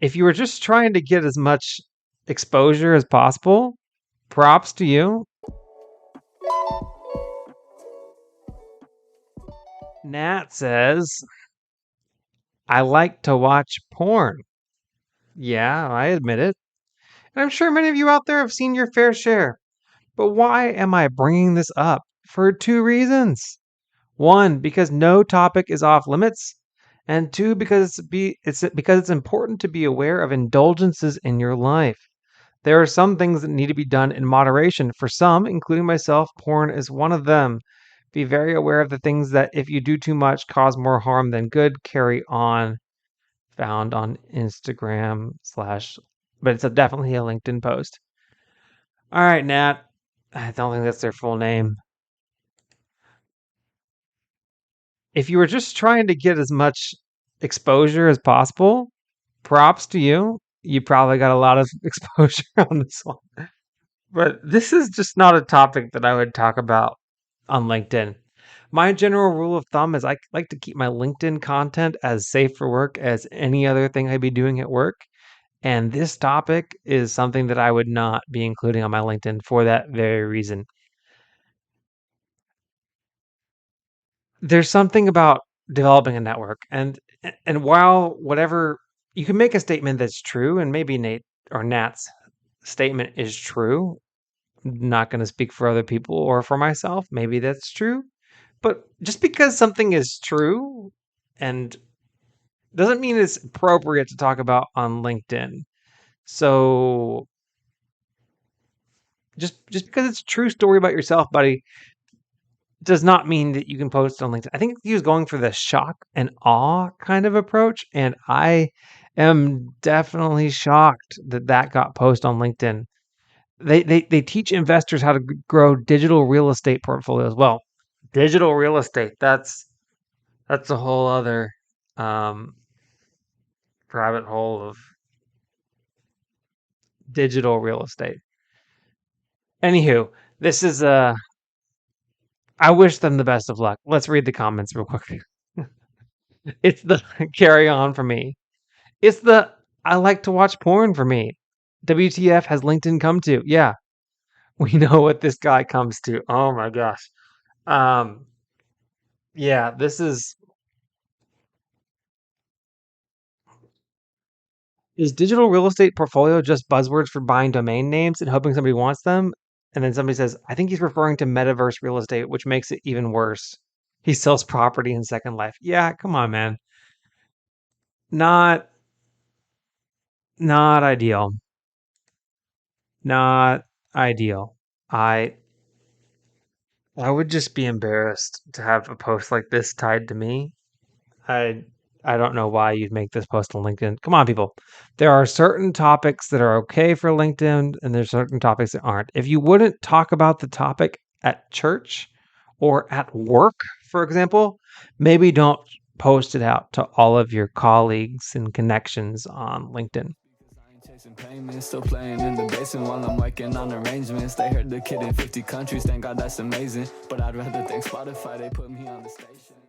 If you were just trying to get as much exposure as possible, props to you. Nat says, I like to watch porn. Yeah, I admit it. And I'm sure many of you out there have seen your fair share. But why am I bringing this up? For two reasons. One, because no topic is off limits. And two, because it's important to be aware of indulgences in your life. There are some things that need to be done in moderation. For some, including myself, porn is one of them. Be very aware of the things that, if you do too much, cause more harm than good. Carry on. Found on Instagram slash, but it's definitely a LinkedIn post. All right, Nat. I don't think that's their full name. If you were just trying to get as much exposure as possible, props to you. You probably got a lot of exposure on this one. But this is just not a topic that I would talk about on LinkedIn. My general rule of thumb is I like to keep my LinkedIn content as safe for work as any other thing I'd be doing at work. And this topic is something that I would not be including on my LinkedIn for that very reason. There's something about developing a network, and while whatever you can make a statement that's true, and maybe Nate or Nat's statement is true, not going to speak for other people or for myself. Maybe that's true. But just because something is true and doesn't mean it's appropriate to talk about on LinkedIn. So just because it's a true story about yourself, buddy, does not mean that you can post on LinkedIn. I think he was going for the shock and awe kind of approach, and I am definitely shocked that that got posted on LinkedIn. They teach investors how to grow digital real estate portfolios. Well, digital real estate, that's a whole other um, rabbit hole of digital real estate. Anywho, this is I wish them the best of luck. Let's read the comments real quick. It's the carry on for me. It's the I like to watch porn for me. WTF has LinkedIn come to? Yeah, we know what this guy comes to. Oh my gosh. Um, yeah, this is digital real estate portfolio just buzzwords for buying domain names and hoping somebody wants them? And then somebody says, I think he's referring to metaverse real estate, which makes it even worse. He sells property in Second Life. Yeah, come on, man. Not not ideal. Not ideal. I I would just be embarrassed to have a post like this tied to me. I I don't know why you'd make this post on LinkedIn. Come on, people. There are certain topics that are okay for LinkedIn, and there's certain topics that aren't. If you wouldn't talk about the topic at church or at work, for example, maybe don't post it out to all of your colleagues and connections on LinkedIn. Chasing payments, still playing in the basement while I'm working on arrangements. They heard the kid in 50 countries, thank God that's amazing. But I'd rather thank Spotify, they put me on the station.